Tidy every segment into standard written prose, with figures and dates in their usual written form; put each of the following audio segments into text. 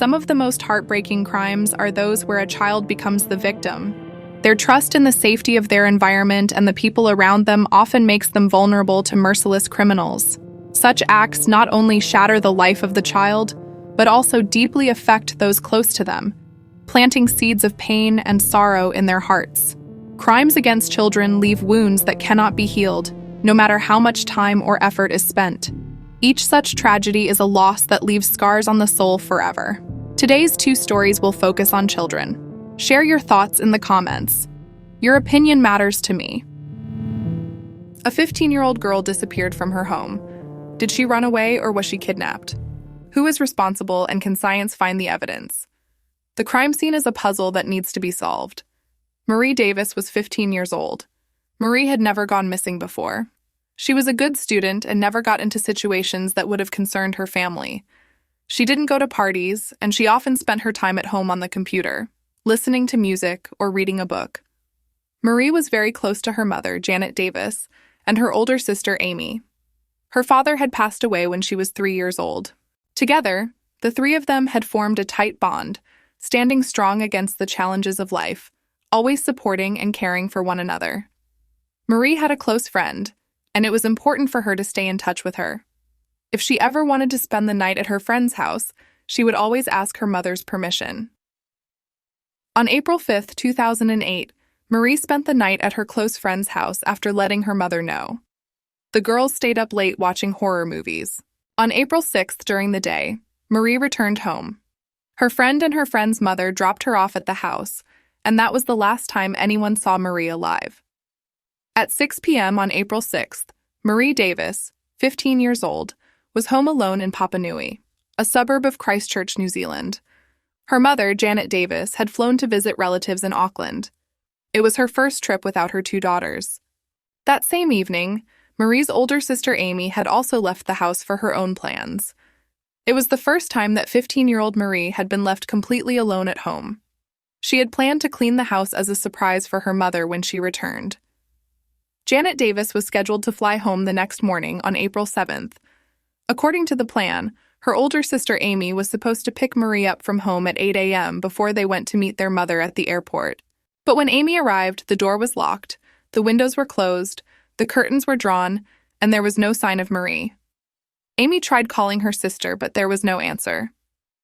Some of the most heartbreaking crimes are those where a child becomes the victim. Their trust in the safety of their environment and the people around them often makes them vulnerable to merciless criminals. Such acts not only shatter the life of the child, but also deeply affect those close to them, planting seeds of pain and sorrow in their hearts. Crimes against children leave wounds that cannot be healed, no matter how much time or effort is spent. Each such tragedy is a loss that leaves scars on the soul forever. Today's two stories will focus on children. Share your thoughts in the comments. Your opinion matters to me. A 15-year-old girl disappeared from her home. Did she run away or was she kidnapped? Who is responsible and can science find the evidence? The crime scene is a puzzle that needs to be solved. Marie Davis was 15 years old. Marie had never gone missing before. She was a good student and never got into situations that would have concerned her family. She didn't go to parties, and she often spent her time at home on the computer, listening to music or reading a book. Marie was very close to her mother, Janet Davis, and her older sister, Amy. Her father had passed away when she was 3 years old. Together, the three of them had formed a tight bond, standing strong against the challenges of life, always supporting and caring for one another. Marie had a close friend, and it was important for her to stay in touch with her. If she ever wanted to spend the night at her friend's house, she would always ask her mother's permission. On April 5, 2008, Marie spent the night at her close friend's house after letting her mother know. The girls stayed up late watching horror movies. On April 6th during the day, Marie returned home. Her friend and her friend's mother dropped her off at the house, and that was the last time anyone saw Marie alive. At 6 p.m. on April 6th, Marie Davis, 15 years old, was home alone in Papanui, a suburb of Christchurch, New Zealand. Her mother, Janet Davis, had flown to visit relatives in Auckland. It was her first trip without her two daughters. That same evening, Marie's older sister Amy had also left the house for her own plans. It was the first time that 15-year-old Marie had been left completely alone at home. She had planned to clean the house as a surprise for her mother when she returned. Janet Davis was scheduled to fly home the next morning on April 7th. According to the plan, her older sister Amy was supposed to pick Marie up from home at 8 a.m. before they went to meet their mother at the airport. But when Amy arrived, the door was locked, the windows were closed, the curtains were drawn, and there was no sign of Marie. Amy tried calling her sister, but there was no answer.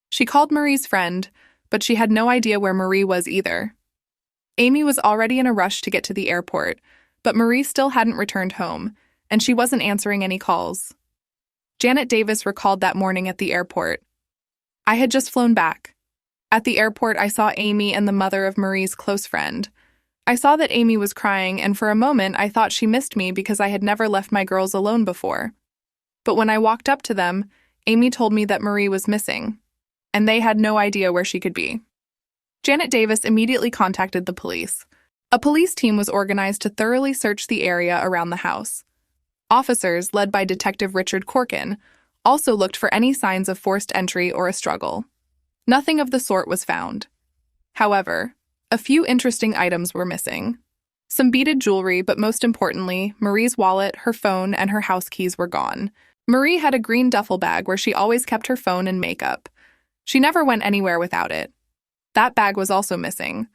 She called Marie's friend, but she had no idea where Marie was either. Amy was already in a rush to get to the airport, but Marie still hadn't returned home, and she wasn't answering any calls. Janet Davis recalled that morning at the airport. "I had just flown back. At the airport, I saw Amy and the mother of Marie's close friend. I saw that Amy was crying, and for a moment I thought she missed me because I had never left my girls alone before. But when I walked up to them, Amy told me that Marie was missing, and they had no idea where she could be." Janet Davis immediately contacted the police. A police team was organized to thoroughly search the area around the house. Officers, led by Detective Richard Corkin, also looked for any signs of forced entry or a struggle. Nothing of the sort was found. However, a few interesting items were missing. Some beaded jewelry, but most importantly, Marie's wallet, her phone, and her house keys were gone. Marie had a green duffel bag where she always kept her phone and makeup. She never went anywhere without it. That bag was also missing.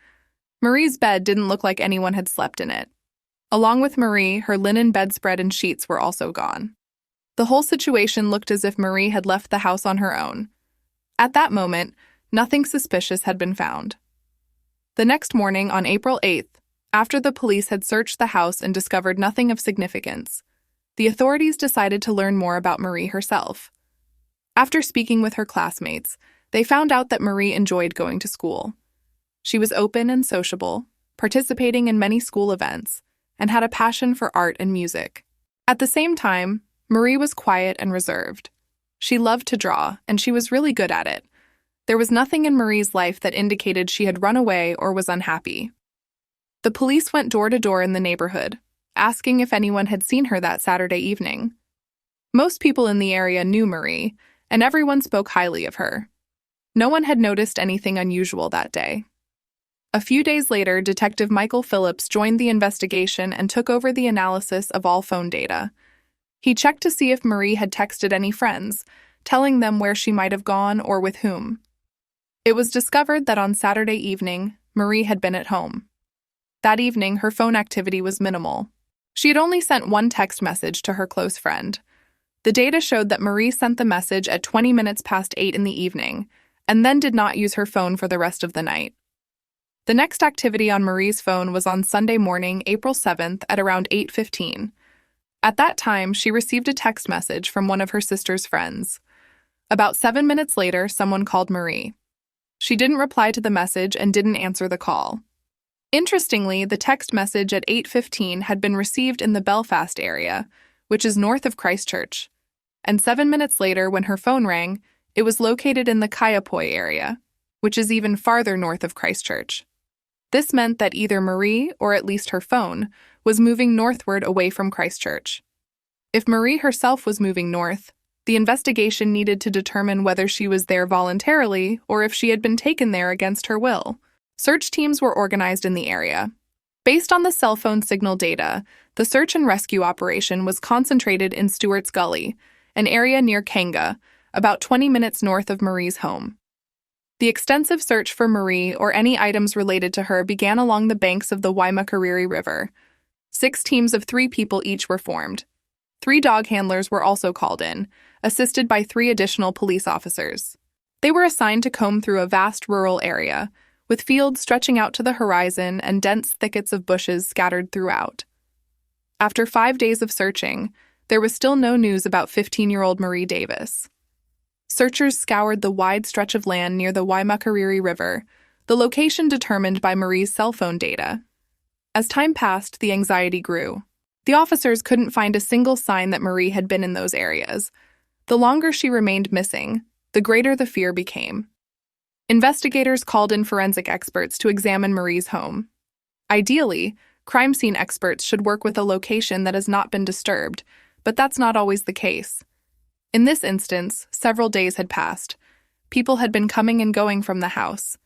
Marie's bed didn't look like anyone had slept in it. Along with Marie, her linen bedspread and sheets were also gone. The whole situation looked as if Marie had left the house on her own. At that moment, nothing suspicious had been found. The next morning, on April 8th, after the police had searched the house and discovered nothing of significance, the authorities decided to learn more about Marie herself. After speaking with her classmates, they found out that Marie enjoyed going to school. She was open and sociable, participating in many school events, and had a passion for art and music. At the same time, Marie was quiet and reserved. She loved to draw, and she was really good at it. There was nothing in Marie's life that indicated she had run away or was unhappy. The police went door to door in the neighborhood, asking if anyone had seen her that Saturday evening. Most people in the area knew Marie, and everyone spoke highly of her. No one had noticed anything unusual that day. A few days later, Detective Michael Phillips joined the investigation and took over the analysis of all phone data. He checked to see if Marie had texted any friends, telling them where she might have gone or with whom. It was discovered that on Saturday evening, Marie had been at home. That evening, her phone activity was minimal. She had only sent one text message to her close friend. The data showed that Marie sent the message at 20 minutes past 8 in the evening, and then did not use her phone for the rest of the night. The next activity on Marie's phone was on Sunday morning, April 7th at around 8:15. At that time, she received a text message from one of her sister's friends. About 7 minutes later, someone called Marie. She didn't reply to the message and didn't answer the call. Interestingly, the text message at 8:15 had been received in the Belfast area, which is north of Christchurch, and 7 minutes later, when her phone rang, it was located in the Kaiapoi area, which is even farther north of Christchurch. This meant that either Marie, or at least her phone, was moving northward away from Christchurch. If Marie herself was moving north, the investigation needed to determine whether she was there voluntarily or if she had been taken there against her will. Search teams were organized in the area. Based on the cell phone signal data, the search and rescue operation was concentrated in Stewart's Gully, an area near Kanga, about 20 minutes north of Marie's home. The extensive search for Marie or any items related to her began along the banks of the Waimakariri River. 6 teams of 3 people each were formed. 3 dog handlers were also called in, assisted by 3 additional police officers. They were assigned to comb through a vast rural area, with fields stretching out to the horizon and dense thickets of bushes scattered throughout. After 5 days of searching, there was still no news about 15-year-old Marie Davis. Searchers scoured the wide stretch of land near the Waimakariri River, the location determined by Marie's cell phone data. As time passed, the anxiety grew. The officers couldn't find a single sign that Marie had been in those areas. The longer she remained missing, the greater the fear became. Investigators called in forensic experts to examine Marie's home. Ideally, crime scene experts should work with a location that has not been disturbed, but that's not always the case. In this instance, several days had passed. People had been coming and going from the house.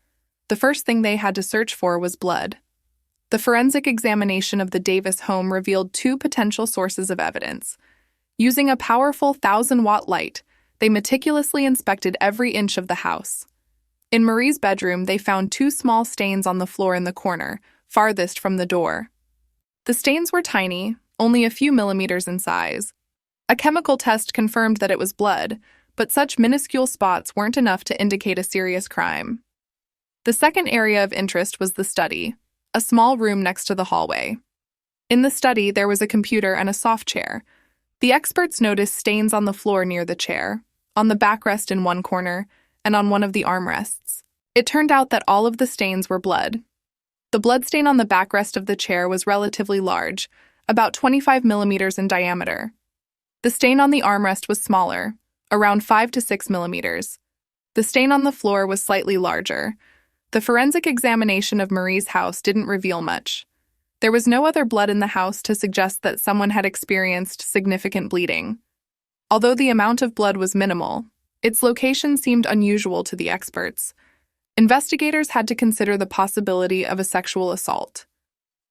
The first thing they had to search for was blood. The forensic examination of the Davis home revealed 2 potential sources of evidence. Using a powerful 1,000-watt light, they meticulously inspected every inch of the house. In Marie's bedroom, they found 2 small stains on the floor in the corner, farthest from the door. The stains were tiny, only a few millimeters in size. A chemical test confirmed that it was blood, but such minuscule spots weren't enough to indicate a serious crime. The second area of interest was the study, a small room next to the hallway. In the study, there was a computer and a soft chair. The experts noticed stains on the floor near the chair, on the backrest in one corner, and on one of the armrests. It turned out that all of the stains were blood. The bloodstain on the backrest of the chair was relatively large, about 25 millimeters in diameter. The stain on the armrest was smaller, around 5 to 6 millimeters. The stain on the floor was slightly larger. The forensic examination of Marie's house didn't reveal much. There was no other blood in the house to suggest that someone had experienced significant bleeding. Although the amount of blood was minimal, its location seemed unusual to the experts. Investigators had to consider the possibility of a sexual assault.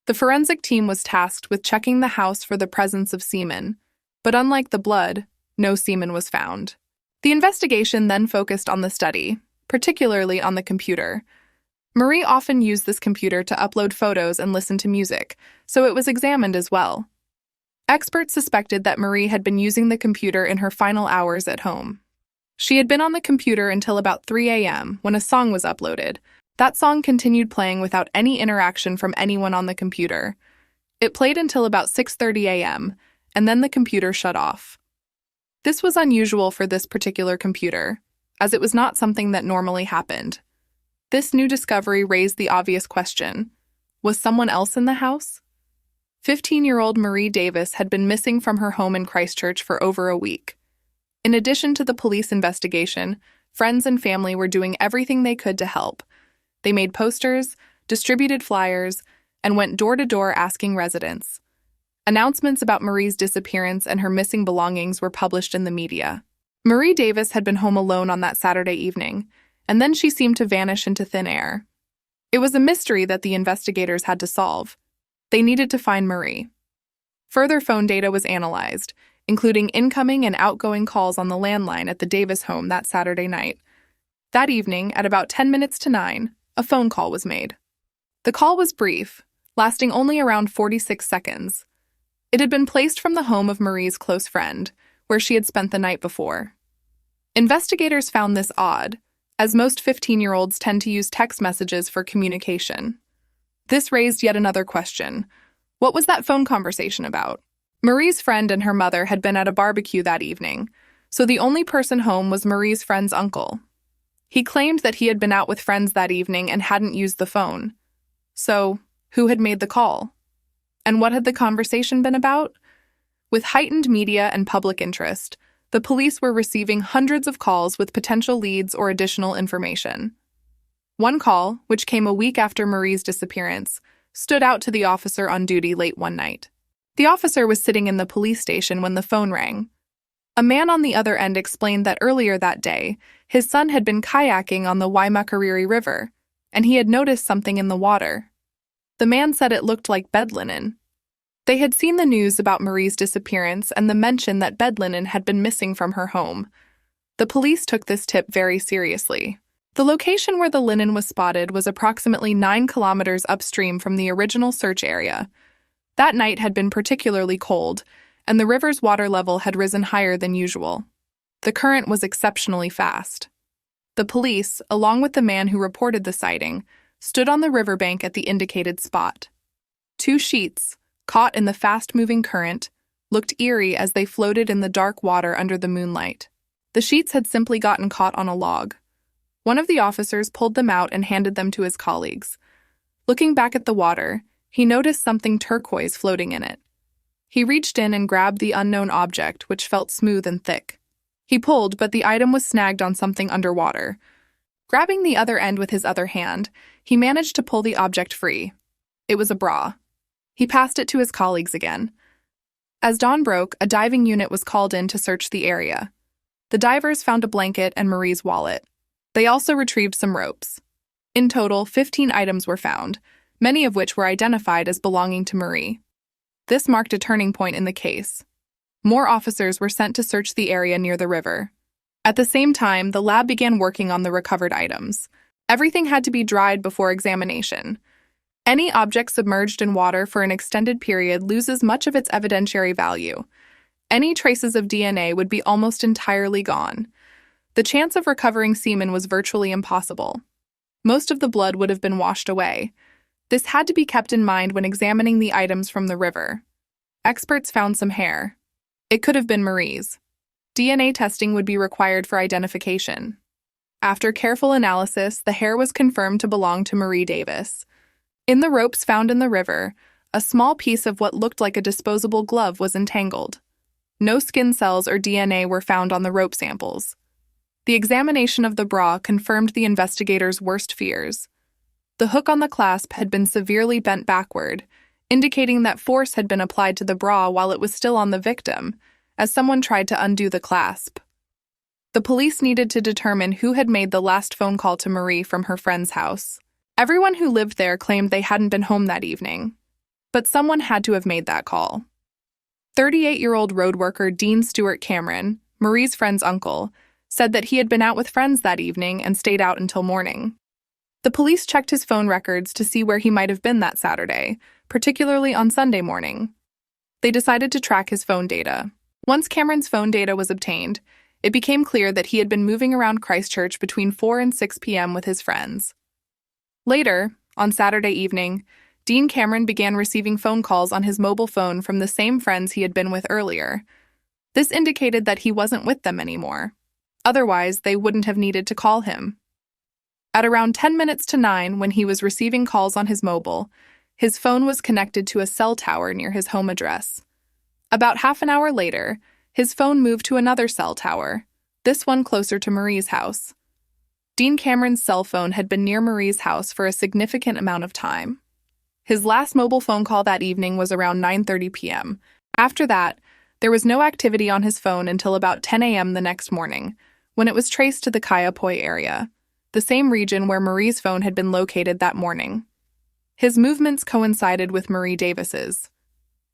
The forensic team was tasked with checking the house for the presence of semen, but unlike the blood, no semen was found. The investigation then focused on the study, particularly on the computer. Marie often used this computer to upload photos and listen to music, so it was examined as well. Experts suspected that Marie had been using the computer in her final hours at home. She had been on the computer until about 3 a.m. when a song was uploaded. That song continued playing without any interaction from anyone on the computer. It played until about 6:30 a.m., and then the computer shut off. This was unusual for this particular computer, as it was not something that normally happened. This new discovery raised the obvious question: was someone else in the house? 15-year-old Marie Davis had been missing from her home in Christchurch for over a week. In addition to the police investigation, friends and family were doing everything they could to help. They made posters, distributed flyers, and went door to door asking residents. Announcements about Marie's disappearance and her missing belongings were published in the media. Marie Davis had been home alone on that Saturday evening, and then she seemed to vanish into thin air. It was a mystery that the investigators had to solve. They needed to find Marie. Further phone data was analyzed, including incoming and outgoing calls on the landline at the Davis home that Saturday night. That evening, at about 10 minutes to 9, a phone call was made. The call was brief, lasting only around 46 seconds. It had been placed from the home of Marie's close friend, where she had spent the night before. Investigators found this odd, as most 15-year-olds tend to use text messages for communication. This raised yet another question. What was that phone conversation about? Marie's friend and her mother had been at a barbecue that evening, so the only person home was Marie's friend's uncle. He claimed that he had been out with friends that evening and hadn't used the phone. So, who had made the call? And what had the conversation been about? With heightened media and public interest, the police were receiving hundreds of calls with potential leads or additional information. One call, which came a week after Marie's disappearance, stood out to the officer on duty late one night. The officer was sitting in the police station when the phone rang. A man on the other end explained that earlier that day, his son had been kayaking on the Waimakariri River, and he had noticed something in the water. The man said it looked like bed linen. They had seen the news about Marie's disappearance and the mention that bed linen had been missing from her home. The police took this tip very seriously. The location where the linen was spotted was approximately 9 kilometers upstream from the original search area. That night had been particularly cold, and the river's water level had risen higher than usual. The current was exceptionally fast. The police, along with the man who reported the sighting, stood on the riverbank at the indicated spot. 2 sheets, caught in the fast-moving current, looked eerie as they floated in the dark water under the moonlight. The sheets had simply gotten caught on a log. One of the officers pulled them out and handed them to his colleagues. Looking back at the water, he noticed something turquoise floating in it. He reached in and grabbed the unknown object, which felt smooth and thick. He pulled, but the item was snagged on something underwater. Grabbing the other end with his other hand, he managed to pull the object free. It was a bra. He passed it to his colleagues again. As dawn broke, a diving unit was called in to search the area. The divers found a blanket and Marie's wallet. They also retrieved some ropes. In total, 15 items were found, many of which were identified as belonging to Marie. This marked a turning point in the case. More officers were sent to search the area near the river. At the same time, the lab began working on the recovered items. Everything had to be dried before examination. Any object submerged in water for an extended period loses much of its evidentiary value. Any traces of DNA would be almost entirely gone. The chance of recovering semen was virtually impossible. Most of the blood would have been washed away. This had to be kept in mind when examining the items from the river. Experts found some hair. It could have been Marie's. DNA testing would be required for identification. After careful analysis, the hair was confirmed to belong to Marie Davis. In the ropes found in the river, a small piece of what looked like a disposable glove was entangled. No skin cells or DNA were found on the rope samples. The examination of the bra confirmed the investigators' worst fears. The hook on the clasp had been severely bent backward, indicating that force had been applied to the bra while it was still on the victim, as someone tried to undo the clasp. The police needed to determine who had made the last phone call to Marie from her friend's house. Everyone who lived there claimed they hadn't been home that evening, but someone had to have made that call. 38-year-old road worker Dean Stewart Cameron, Marie's friend's uncle, said that he had been out with friends that evening and stayed out until morning. The police checked his phone records to see where he might have been that Saturday, particularly on Sunday morning. They decided to track his phone data. Once Cameron's phone data was obtained, it became clear that he had been moving around Christchurch between 4 and 6 p.m. with his friends. Later, on Saturday evening, Dean Cameron began receiving phone calls on his mobile phone from the same friends he had been with earlier. This indicated that he wasn't with them anymore. Otherwise, they wouldn't have needed to call him. At around 10 minutes to 9, when he was receiving calls on his mobile, his phone was connected to a cell tower near his home address. About half an hour later, his phone moved to another cell tower, this one closer to Marie's house. Dean Cameron's cell phone had been near Marie's house for a significant amount of time. His last mobile phone call that evening was around 9:30 p.m. After that, there was no activity on his phone until about 10 a.m. the next morning, when it was traced to the Kaiapoi area, the same region where Marie's phone had been located that morning. His movements coincided with Marie Davis's.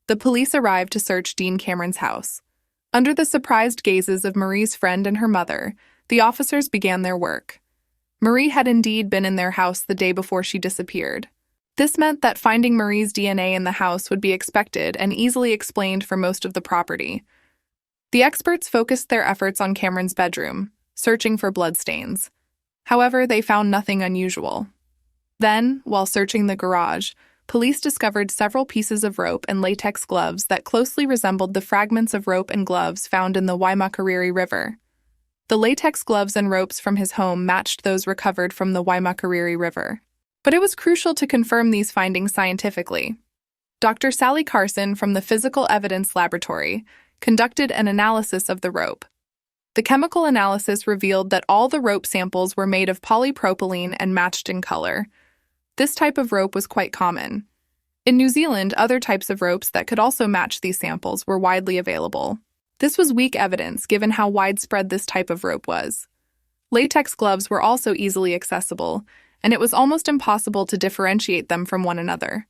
The police arrived to search Dean Cameron's house. Under the surprised gazes of Marie's friend and her mother, the officers began their work. Marie had indeed been in their house the day before she disappeared. This meant that finding Marie's DNA in the house would be expected and easily explained for most of the property. The experts focused their efforts on Cameron's bedroom, searching for bloodstains. However, they found nothing unusual. Then, while searching the garage, police discovered several pieces of rope and latex gloves that closely resembled the fragments of rope and gloves found in the Waimakariri River. The latex gloves and ropes from his home matched those recovered from the Waimakariri River. But it was crucial to confirm these findings scientifically. Dr. Sally Carson from the Physical Evidence Laboratory conducted an analysis of the rope. The chemical analysis revealed that all the rope samples were made of polypropylene and matched in color. This type of rope was quite common. In New Zealand, other types of ropes that could also match these samples were widely available. This was weak evidence given how widespread this type of rope was. Latex gloves were also easily accessible, and it was almost impossible to differentiate them from one another.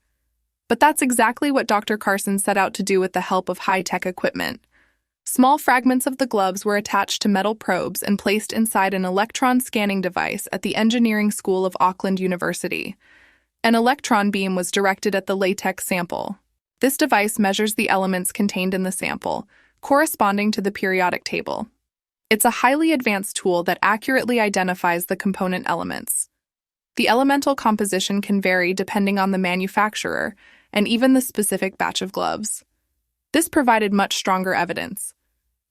But that's exactly what Dr. Carson set out to do with the help of high-tech equipment. Small fragments of the gloves were attached to metal probes and placed inside an electron scanning device at the Engineering School of Auckland University. An electron beam was directed at the latex sample. This device measures the elements contained in the sample, corresponding to the periodic table. It's a highly advanced tool that accurately identifies the component elements. The elemental composition can vary depending on the manufacturer and even the specific batch of gloves. This provided much stronger evidence.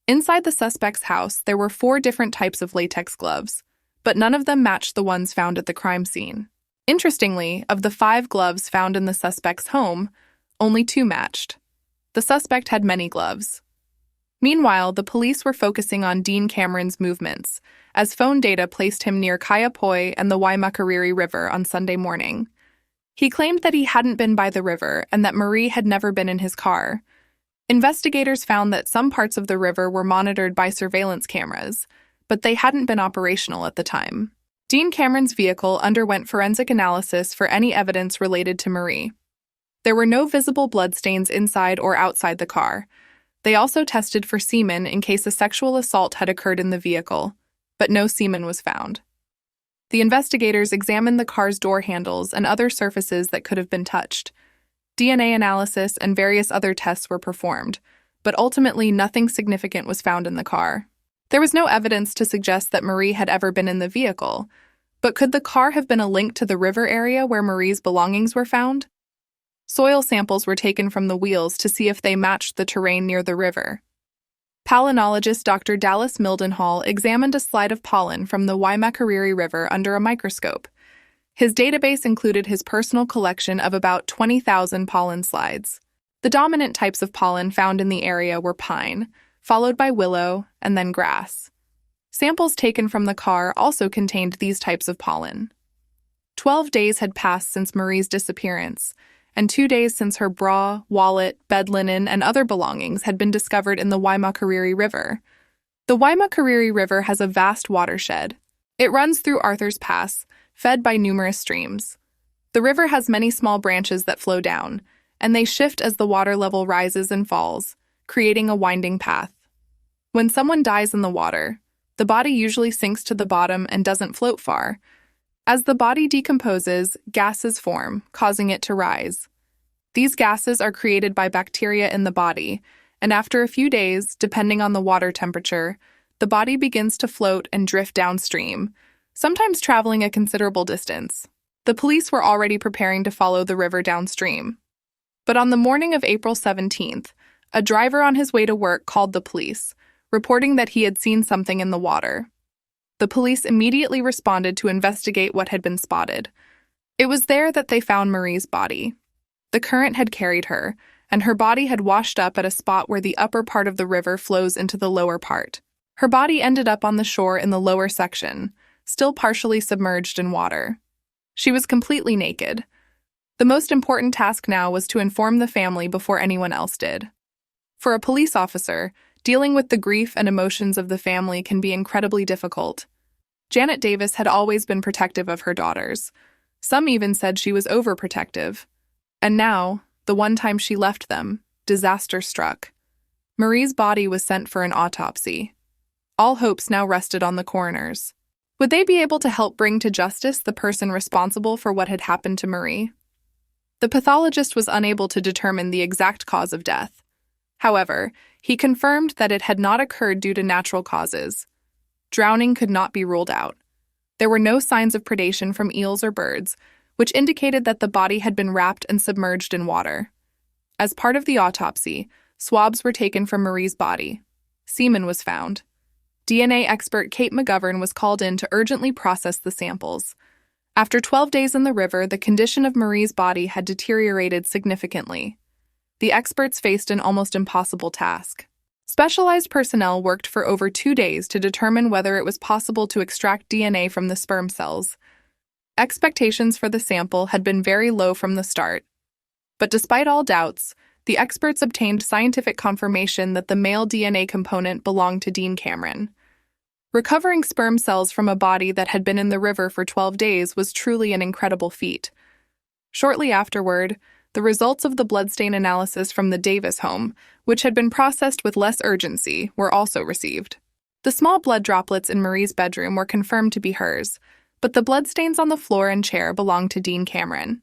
Inside the suspect's house, there were 4 different types of latex gloves, but none of them matched the ones found at the crime scene. Interestingly, of the 5 gloves found in the suspect's home, only 2 matched. The suspect had many gloves. Meanwhile, the police were focusing on Dean Cameron's movements, as phone data placed him near Kaiapoi and the Waimakariri River on Sunday morning. He claimed that he hadn't been by the river and that Marie had never been in his car. Investigators found that some parts of the river were monitored by surveillance cameras, but they hadn't been operational at the time. Dean Cameron's vehicle underwent forensic analysis for any evidence related to Marie. There were no visible bloodstains inside or outside the car. They also tested for semen in case a sexual assault had occurred in the vehicle, but no semen was found. The investigators examined the car's door handles and other surfaces that could have been touched. DNA analysis and various other tests were performed, but ultimately nothing significant was found in the car. There was no evidence to suggest that Marie had ever been in the vehicle, but could the car have been a link to the river area where Marie's belongings were found? Soil samples were taken from the wheels to see if they matched the terrain near the river. Palynologist Dr. Dallas Mildenhall examined a slide of pollen from the Waimakariri River under a microscope. His database included his personal collection of about 20,000 pollen slides. The dominant types of pollen found in the area were pine, followed by willow, and then grass. Samples taken from the car also contained these types of pollen. 12 days had passed since Marie's disappearance, and 2 days since her bra, wallet, bed linen, and other belongings had been discovered in the Waimakariri River. The Waimakariri River has a vast watershed. It runs through Arthur's Pass, fed by numerous streams. The river has many small branches that flow down, and they shift as the water level rises and falls, creating a winding path. When someone dies in the water, the body usually sinks to the bottom and doesn't float far. As the body decomposes, gases form, causing it to rise. These gases are created by bacteria in the body, and after a few days, depending on the water temperature, the body begins to float and drift downstream, sometimes traveling a considerable distance. The police were already preparing to follow the river downstream. But on the morning of April 17th, a driver on his way to work called the police, reporting that he had seen something in the water. The police immediately responded to investigate what had been spotted. It was there that they found Marie's body. The current had carried her, and her body had washed up at a spot where the upper part of the river flows into the lower part. Her body ended up on the shore in the lower section, still partially submerged in water. She was completely naked. The most important task now was to inform the family before anyone else did. For a police officer, dealing with the grief and emotions of the family can be incredibly difficult. Janet Davis had always been protective of her daughters. Some even said she was overprotective. And now, the one time she left them, disaster struck. Marie's body was sent for an autopsy. All hopes now rested on the coroners. Would they be able to help bring to justice the person responsible for what had happened to Marie? The pathologist was unable to determine the exact cause of death. However, he confirmed that it had not occurred due to natural causes. Drowning could not be ruled out. There were no signs of predation from eels or birds, which indicated that the body had been wrapped and submerged in water. As part of the autopsy, swabs were taken from Marie's body. Semen was found. DNA expert Kate McGovern was called in to urgently process the samples. After 12 days in the river, the condition of Marie's body had deteriorated significantly. The experts faced an almost impossible task. Specialized personnel worked for over 2 days to determine whether it was possible to extract DNA from the sperm cells. Expectations for the sample had been very low from the start. But despite all doubts, the experts obtained scientific confirmation that the male DNA component belonged to Dean Cameron. Recovering sperm cells from a body that had been in the river for 12 days was truly an incredible feat. Shortly afterward, the results of the bloodstain analysis from the Davis home, which had been processed with less urgency, were also received. The small blood droplets in Marie's bedroom were confirmed to be hers, but the bloodstains on the floor and chair belonged to Dean Cameron.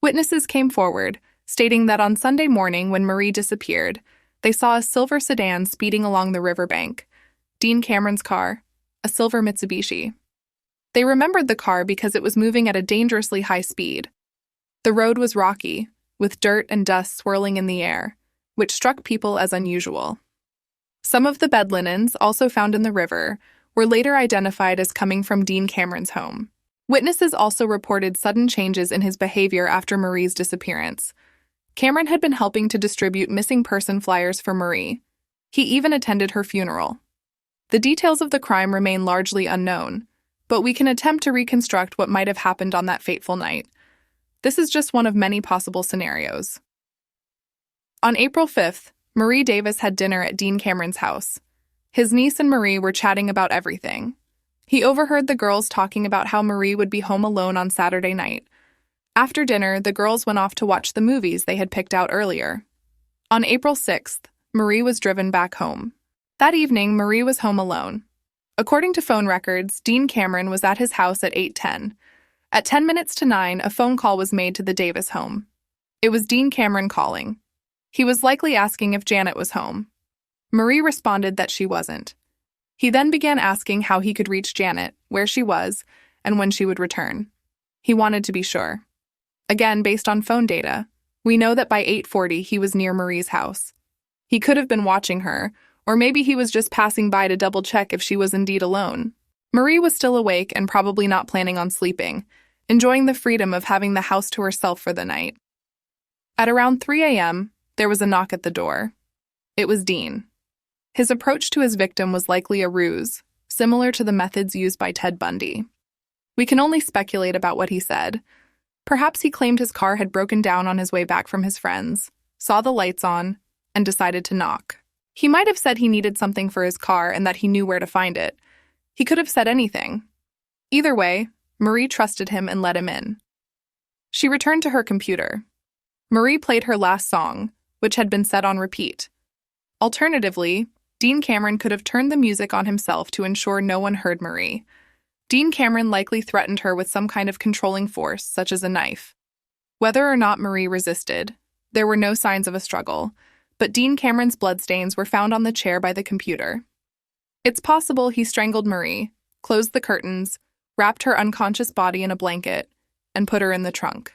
Witnesses came forward, stating that on Sunday morning when Marie disappeared, they saw a silver sedan speeding along the riverbank. Dean Cameron's car, a silver Mitsubishi. They remembered the car because it was moving at a dangerously high speed. The road was rocky, with dirt and dust swirling in the air, which struck people as unusual. Some of the bed linens, also found in the river, were later identified as coming from Dean Cameron's home. Witnesses also reported sudden changes in his behavior after Marie's disappearance. Cameron had been helping to distribute missing person flyers for Marie. He even attended her funeral. The details of the crime remain largely unknown, but we can attempt to reconstruct what might have happened on that fateful night. This is just one of many possible scenarios. On April 5th, Marie Davis had dinner at Dean Cameron's house. His niece and Marie were chatting about everything. He overheard the girls talking about how Marie would be home alone on Saturday night. After dinner, the girls went off to watch the movies they had picked out earlier. On April 6th, Marie was driven back home. That evening, Marie was home alone. According to phone records, Dean Cameron was at his house at 8:10. At 10 minutes to 9, a phone call was made to the Davis home. It was Dean Cameron calling. He was likely asking if Janet was home. Marie responded that she wasn't. He then began asking how he could reach Janet, where she was, and when she would return. He wanted to be sure. Again, based on phone data, we know that by 8:40 he was near Marie's house. He could have been watching her, or maybe he was just passing by to double-check if she was indeed alone. Marie was still awake and probably not planning on sleeping, enjoying the freedom of having the house to herself for the night. At around 3 a.m., there was a knock at the door. It was Dean. His approach to his victim was likely a ruse, similar to the methods used by Ted Bundy. We can only speculate about what he said. Perhaps he claimed his car had broken down on his way back from his friends, saw the lights on, and decided to knock. He might have said he needed something for his car and that he knew where to find it. He could have said anything. Either way, Marie trusted him and let him in. She returned to her computer. Marie played her last song, which had been set on repeat. Alternatively, Dean Cameron could have turned the music on himself to ensure no one heard Marie. Dean Cameron likely threatened her with some kind of controlling force, such as a knife. Whether or not Marie resisted, there were no signs of a struggle, but Dean Cameron's bloodstains were found on the chair by the computer. It's possible he strangled Marie, closed the curtains, wrapped her unconscious body in a blanket, and put her in the trunk.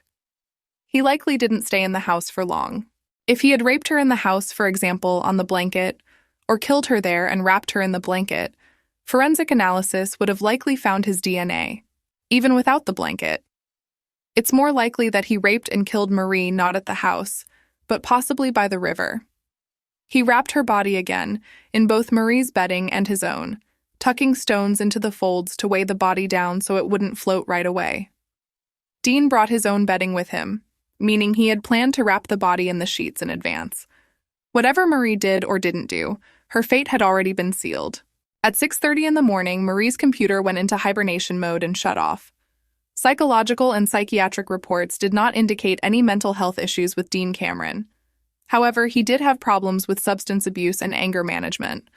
He likely didn't stay in the house for long. If he had raped her in the house, for example, on the blanket, or killed her there and wrapped her in the blanket, forensic analysis would have likely found his DNA, even without the blanket. It's more likely that he raped and killed Marie not at the house, but possibly by the river. He wrapped her body again, in both Marie's bedding and his own, tucking stones into the folds to weigh the body down so it wouldn't float right away. Dean brought his own bedding with him, meaning he had planned to wrap the body in the sheets in advance. Whatever Marie did or didn't do, her fate had already been sealed. At 6:30 in the morning, Marie's computer went into hibernation mode and shut off. Psychological and psychiatric reports did not indicate any mental health issues with Dean Cameron. However, he did have problems with substance abuse and anger management.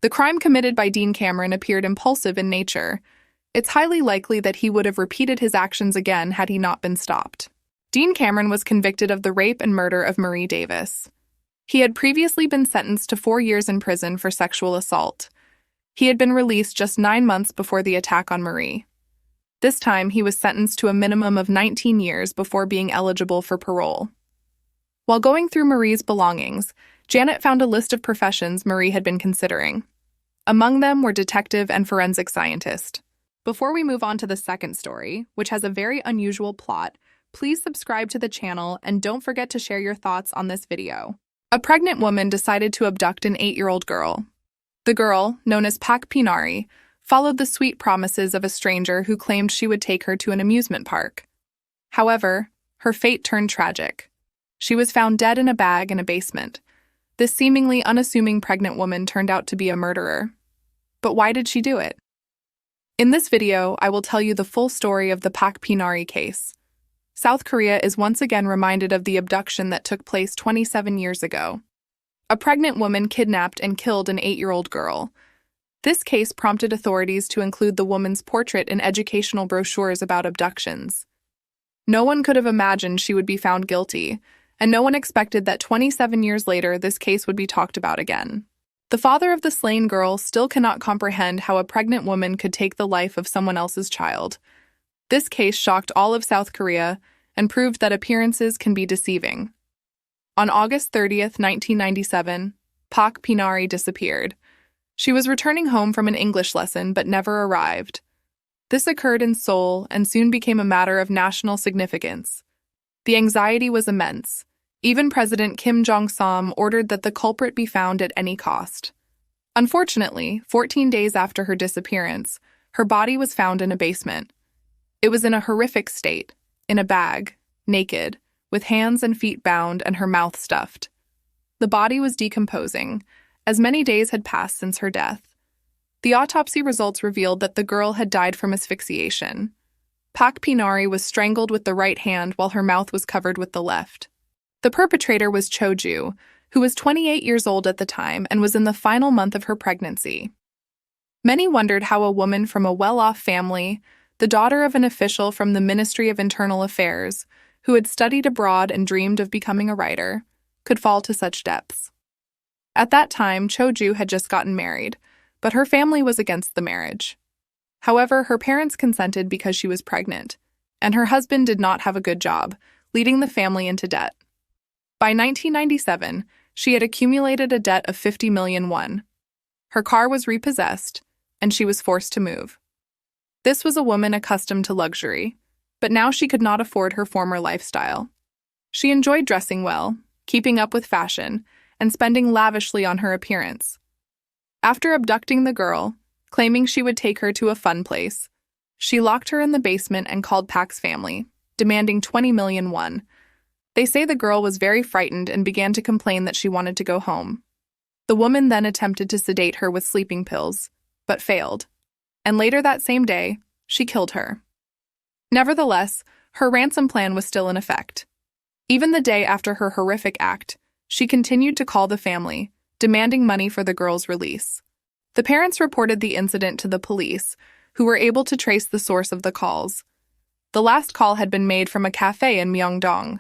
The crime committed by Dean Cameron appeared impulsive in nature. It's highly likely that he would have repeated his actions again had he not been stopped. Dean Cameron was convicted of the rape and murder of Marie Davis. He had previously been sentenced to 4 years in prison for sexual assault. He had been released just 9 months before the attack on Marie. This time, he was sentenced to a minimum of 19 years before being eligible for parole. While going through Marie's belongings, Janet found a list of professions Marie had been considering. Among them were detective and forensic scientist. Before we move on to the second story, which has a very unusual plot, please subscribe to the channel and don't forget to share your thoughts on this video. A pregnant woman decided to abduct an 8-year-old girl. The girl, known as Pak Pinari, followed the sweet promises of a stranger who claimed she would take her to an amusement park. However, her fate turned tragic. She was found dead in a bag in a basement. This seemingly unassuming pregnant woman turned out to be a murderer. But why did she do it? In this video, I will tell you the full story of the Pak Pinari case. South Korea is once again reminded of the abduction that took place 27 years ago. A pregnant woman kidnapped and killed an 8-year-old girl. This case prompted authorities to include the woman's portrait in educational brochures about abductions. No one could have imagined she would be found guilty, and no one expected that 27 years later this case would be talked about again. The father of the slain girl still cannot comprehend how a pregnant woman could take the life of someone else's child. This case shocked all of South Korea and proved that appearances can be deceiving. On August 30th, 1997, Pak Pinari disappeared. She was returning home from an English lesson but never arrived. This occurred in Seoul and soon became a matter of national significance. The anxiety was immense. Even President Kim Jong-sam ordered that the culprit be found at any cost. Unfortunately, 14 days after her disappearance, her body was found in a basement. It was in a horrific state, in a bag, naked, with hands and feet bound and her mouth stuffed. The body was decomposing, as many days had passed since her death. The autopsy results revealed that the girl had died from asphyxiation. Pak Pinari was strangled with the right hand while her mouth was covered with the left. The perpetrator was Cho-ju, who was 28 years old at the time and was in the final month of her pregnancy. Many wondered how a woman from a well-off family, the daughter of an official from the Ministry of Internal Affairs, who had studied abroad and dreamed of becoming a writer, could fall to such depths. At that time, Cho-ju had just gotten married, but her family was against the marriage. However, her parents consented because she was pregnant, and her husband did not have a good job, leading the family into debt. By 1997, she had accumulated a debt of 50 million won. Her car was repossessed, and she was forced to move. This was a woman accustomed to luxury, but now she could not afford her former lifestyle. She enjoyed dressing well, keeping up with fashion, and spending lavishly on her appearance. After abducting the girl, claiming she would take her to a fun place, she locked her in the basement and called Pak's family, demanding 20 million won. They say the girl was very frightened and began to complain that she wanted to go home. The woman then attempted to sedate her with sleeping pills, but failed. And later that same day, she killed her. Nevertheless, her ransom plan was still in effect. Even the day after her horrific act, she continued to call the family, demanding money for the girl's release. The parents reported the incident to the police, who were able to trace the source of the calls. The last call had been made from a cafe in Myeongdong.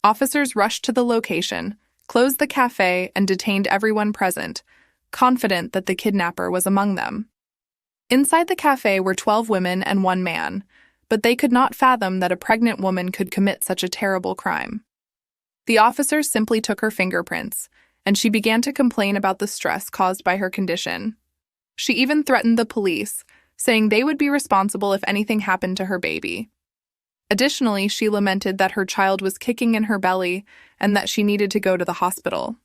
Officers rushed to the location, closed the cafe, and detained everyone present, confident that the kidnapper was among them. Inside the cafe were 12 women and 1 man, but they could not fathom that a pregnant woman could commit such a terrible crime. The officers simply took her fingerprints, and she began to complain about the stress caused by her condition. She even threatened the police, saying they would be responsible if anything happened to her baby. Additionally, she lamented that her child was kicking in her belly and that she needed to go to the hospital.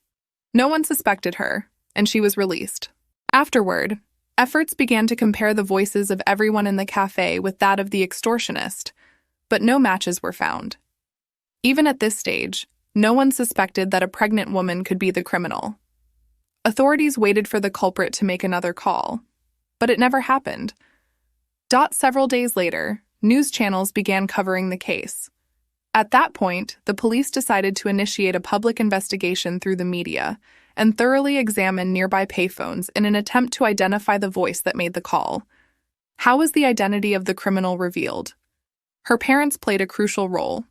No one suspected her, and she was released. Afterward, efforts began to compare the voices of everyone in the cafe with that of the extortionist, but no matches were found. Even at this stage, no one suspected that a pregnant woman could be the criminal. Authorities waited for the culprit to make another call, but it never happened. Several days later, news channels began covering the case. At that point, the police decided to initiate a public investigation through the media and thoroughly examine nearby payphones in an attempt to identify the voice that made the call. How was the identity of the criminal revealed? Her parents played a crucial role.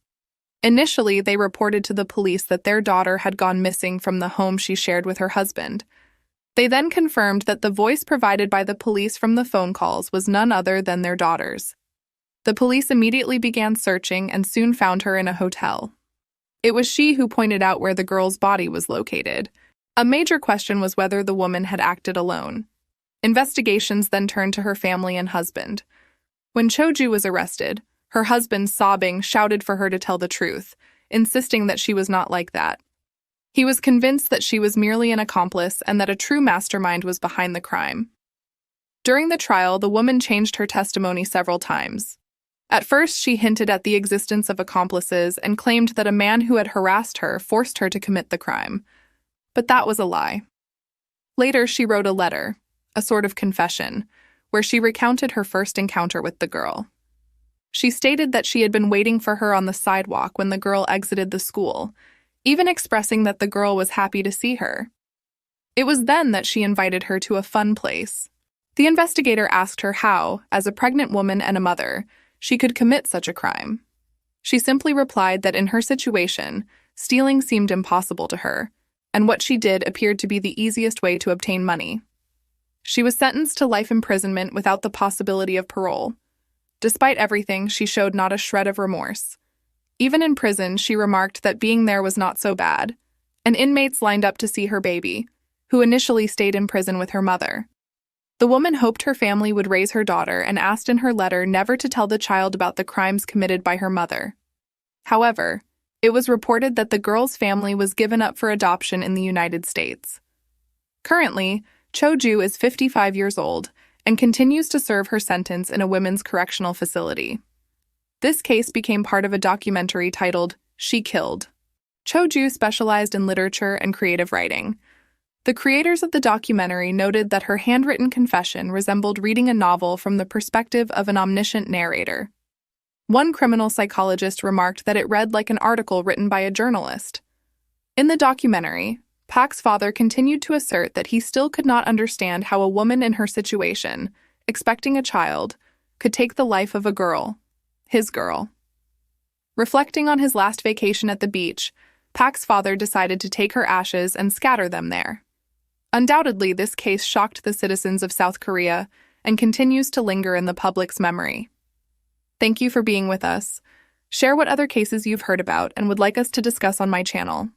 Initially, they reported to the police that their daughter had gone missing from the home she shared with her husband. They then confirmed that the voice provided by the police from the phone calls was none other than their daughter's. The police immediately began searching and soon found her in a hotel. It was she who pointed out where the girl's body was located. A major question was whether the woman had acted alone. Investigations then turned to her family and husband. When Choju was arrested, her husband, sobbing, shouted for her to tell the truth, insisting that she was not like that. He was convinced that she was merely an accomplice and that a true mastermind was behind the crime. During the trial, the woman changed her testimony several times. At first, she hinted at the existence of accomplices and claimed that a man who had harassed her forced her to commit the crime. But that was a lie. Later, she wrote a letter, a sort of confession, where she recounted her first encounter with the girl. She stated that she had been waiting for her on the sidewalk when the girl exited the school, even expressing that the girl was happy to see her. It was then that she invited her to a fun place. The investigator asked her how, as a pregnant woman and a mother, she could commit such a crime. She simply replied that in her situation, stealing seemed impossible to her, and what she did appeared to be the easiest way to obtain money. She was sentenced to life imprisonment without the possibility of parole. Despite everything, she showed not a shred of remorse. Even in prison, she remarked that being there was not so bad, and inmates lined up to see her baby, who initially stayed in prison with her mother. The woman hoped her family would raise her daughter and asked in her letter never to tell the child about the crimes committed by her mother. However, it was reported that the girl's family was given up for adoption in the United States. Currently, Choju is 55 years old and continues to serve her sentence in a women's correctional facility. This case became part of a documentary titled She Killed. Choju specialized in literature and creative writing. The creators of the documentary noted that her handwritten confession resembled reading a novel from the perspective of an omniscient narrator. One criminal psychologist remarked that it read like an article written by a journalist. In the documentary, Pak's father continued to assert that he still could not understand how a woman in her situation, expecting a child, could take the life of a girl, his girl. Reflecting on his last vacation at the beach, Pak's father decided to take her ashes and scatter them there. Undoubtedly, this case shocked the citizens of South Korea and continues to linger in the public's memory. Thank you for being with us. Share what other cases you've heard about and would like us to discuss on my channel.